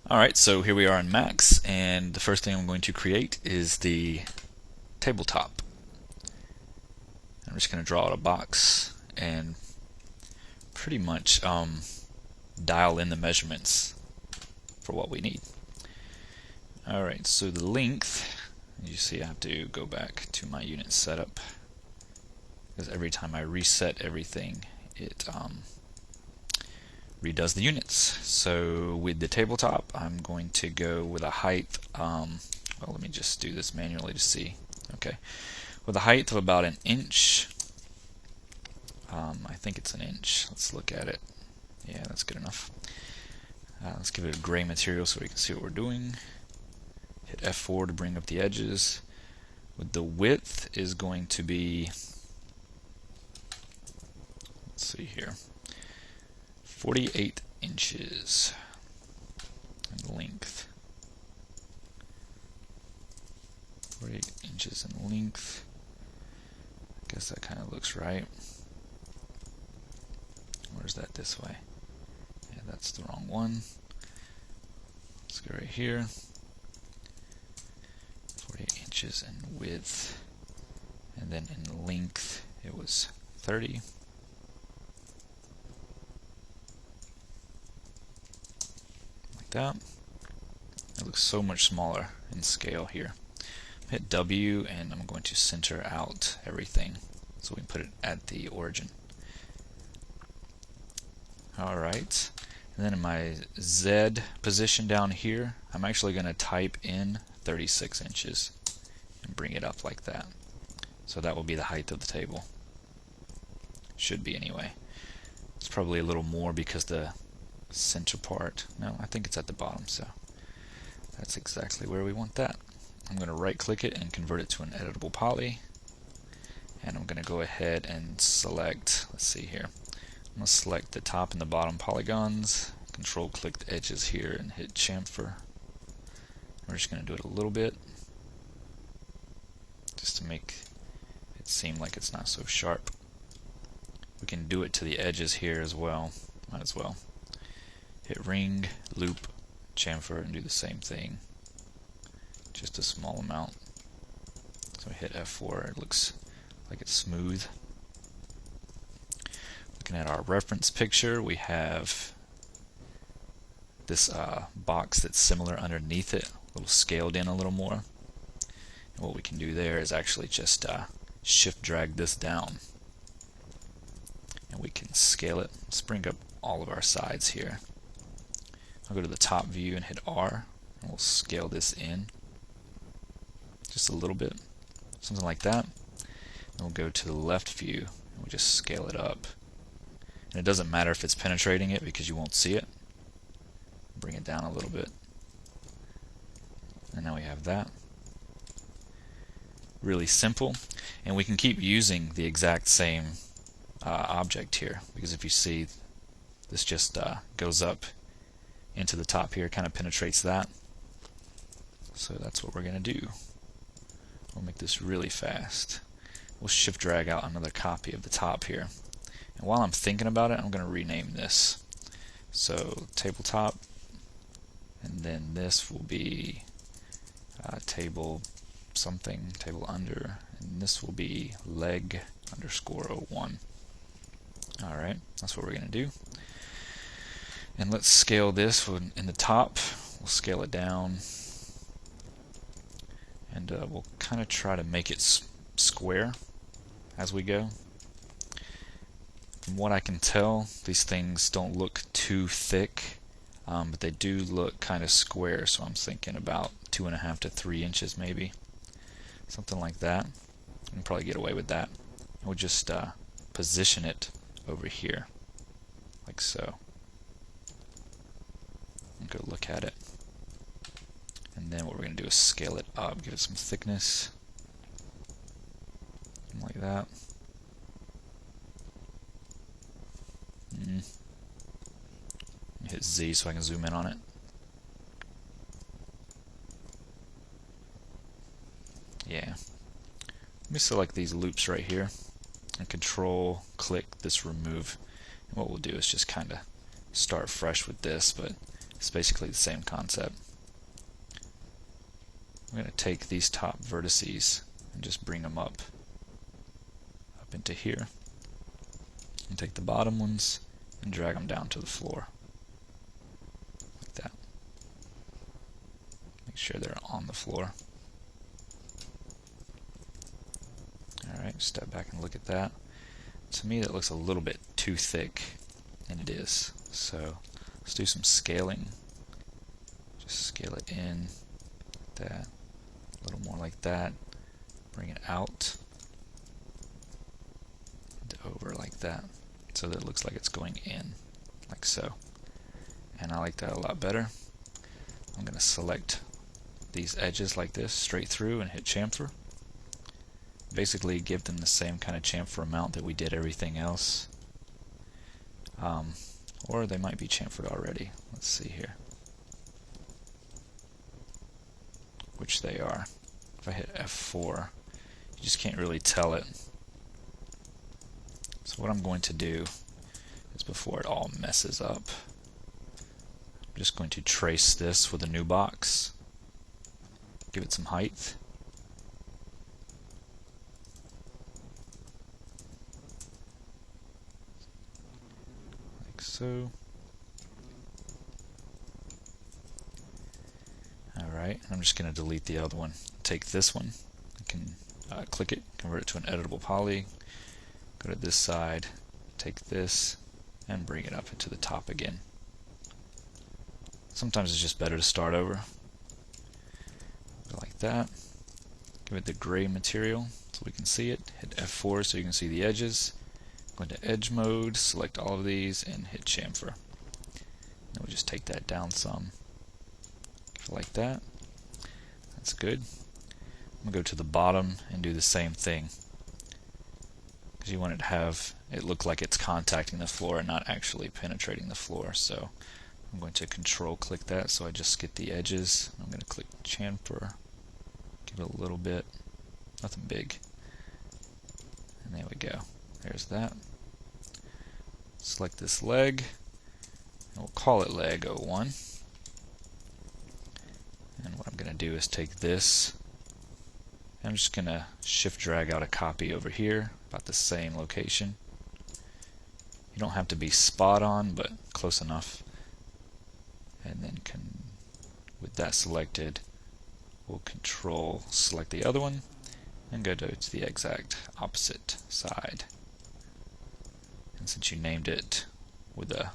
Alright, so here we are in Max, and the first thing I'm going to create is the tabletop. I'm just going to draw out a box and pretty much dial in the measurements for what we need. Alright, so the length, you see I have to go back to my unit setup, because every time I reset everything, it redoes the units. So with the tabletop, I'm going to go with a height, well, let me just do this manually to see. Okay, with a height of about an inch. I think it's an inch. Let's look at it. Yeah, that's good enough. Let's give it a gray material so we can see what we're doing. Hit F4 to bring up the edges. With the width is going to be, let's see here, 48 inches, and length 48 inches in length. I guess that kind of looks right. Where's that this way? Yeah, that's the wrong one. Let's go right here. 48 inches in width, and then in length it was 30. That. It looks so much smaller in scale here. Hit W and I'm going to center out everything so we can put it at the origin. Alright, and then in my Z position down here, I'm actually going to type in 36 inches and bring it up like that. So that will be the height of the table. Should be anyway. It's probably a little more because the center part, no, I think it's at the bottom, so that's exactly where we want that. I'm going to right click it and convert it to an editable poly, and I'm going to go ahead and select, let's see here, I'm going to select the top and the bottom polygons, control click the edges here and hit chamfer. We're just going to do it a little bit just to make it seem like it's not so sharp. We can do it to the edges here as well, might as well. Hit ring, loop, chamfer, and do the same thing. Just a small amount. So hit F4, it looks like it's smooth. Looking at our reference picture, we have this box that's similar underneath it, a little scaled in a little more. And what we can do there is actually just shift drag this down. And we can scale it. Let's bring up all of our sides here. I'll go to the top view and hit R, and we'll scale this in just a little bit, something like that. And we'll go to the left view and we'll just scale it up. And it doesn't matter if it's penetrating it because you won't see it. Bring it down a little bit. And now we have that. Really simple. And we can keep using the exact same object here, because if you see, this just goes up into the top here, kind of penetrates that. So that's what we're going to do. We'll make this really fast. We'll shift drag out another copy of the top here. And while I'm thinking about it, I'm going to rename this. So tabletop, and then this will be table something, table under, and this will be leg underscore 01. Alright, that's what we're going to do. And let's scale this in the top. We'll scale it down. And we'll kind of try to make it square as we go. From what I can tell, these things don't look too thick, but they do look kind of square, so I'm thinking about 2.5 to 3 inches maybe. Something like that. We can probably get away with that. And we'll just position it over here, like so. And go look at it. And then what we're going to do is scale it up, give it some thickness, like that. Hit Z so I can zoom in on it. Yeah. Let me select these loops right here and control click this remove. And what we'll do is just kind of start fresh with this, but It's basically the same concept. I'm going to take these top vertices and just bring them up into here, and take the bottom ones and drag them down to the floor like that. Make sure they're on the floor. Alright, step back and look at that. To me that looks a little bit too thick, and it is. So let's do some scaling. Just scale it in like that, a little more like that. Bring it out and over like that, so that it looks like it's going in, like so. And I like that a lot better. I'm going to select these edges like this straight through and hit chamfer. Basically give them the same kind of chamfer amount that we did everything else. Or they might be chamfered already. Let's see here. Which they are. If I hit F4, you just can't really tell it. So what I'm going to do is, before it all messes up, I'm just going to trace this with a new box. Give it some height. Like so. Alright, I'm just going to delete the other one. Take this one, I can click it, convert it to an editable poly, go to this side, take this, and bring it up into the top again. Sometimes it's just better to start over. Go like that. Give it the gray material so we can see it. Hit F4 so you can see the edges. Go into edge mode, select all of these, and hit chamfer. And we'll just take that down some. Like that. That's good. I'm going to go to the bottom and do the same thing, because you want it to have it look like it's contacting the floor and not actually penetrating the floor. So I'm going to control click that so I just get the edges. I'm going to click chamfer, give it a little bit, nothing big, and there we go. There's that. Select this leg, and we'll call it leg 01. And what I'm going to do is take this, and I'm just going to shift drag out a copy over here, about the same location. You don't have to be spot on, but close enough. And then with that selected, we'll control select the other one and go to the exact opposite side. And since you named it with a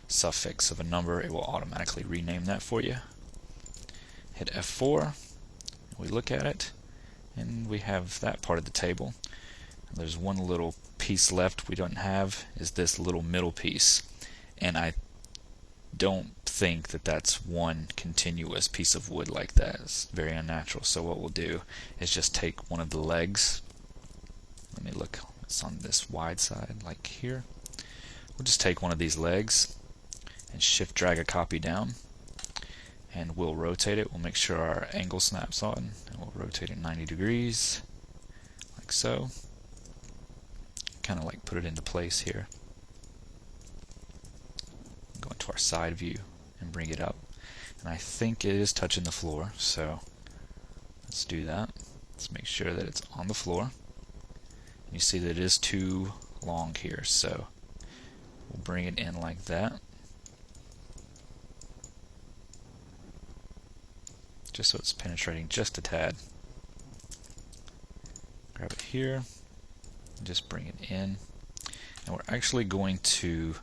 suffix of a number, it will automatically rename that for you. Hit F4, we look at it, and we have that part of the table. There's one little piece left we don't have, is this little middle piece, and I don't think that that's one continuous piece of wood like that. It's very unnatural. So what we'll do is just take one of the legs. Let me look, it's on this wide side like here. We'll just take one of these legs and shift drag a copy down, and we'll rotate it. We'll make sure our angle snaps on, and we'll rotate it 90 degrees like so. Kind of like put it into place here. Go into our side view and bring it up, and I think it is touching the floor, so let's do that. Let's make sure that it's on the floor. And you see that it is too long here, so we'll bring it in like that, just so it's penetrating just a tad. Grab it here and just bring it in, and we're actually going to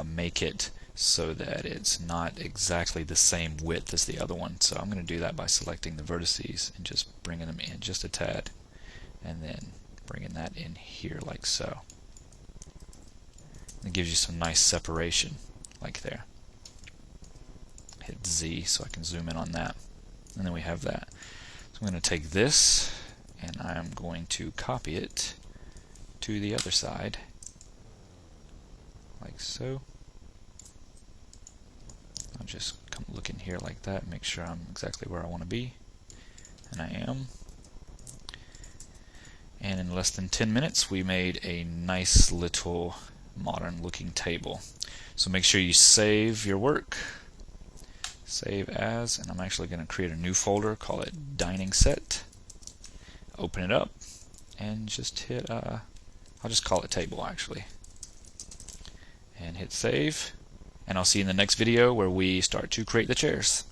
make it so that it's not exactly the same width as the other one. So I'm going to do that by selecting the vertices and just bringing them in just a tad, and then bringing that in here like so. It gives you some nice separation like there. Hit Z so I can zoom in on that, and then we have that. So I'm going to take this and I'm going to copy it to the other side like so. I'll just come look in here like that and make sure I'm exactly where I want to be, and I am. And in less than 10 minutes we made a nice little modern looking table. So make sure you save your work, Save as, and I'm actually going to create a new folder, call it dining set. Open it up and just hit, I'll just call it table actually. And hit save. And I'll see you in the next video where we start to create the chairs.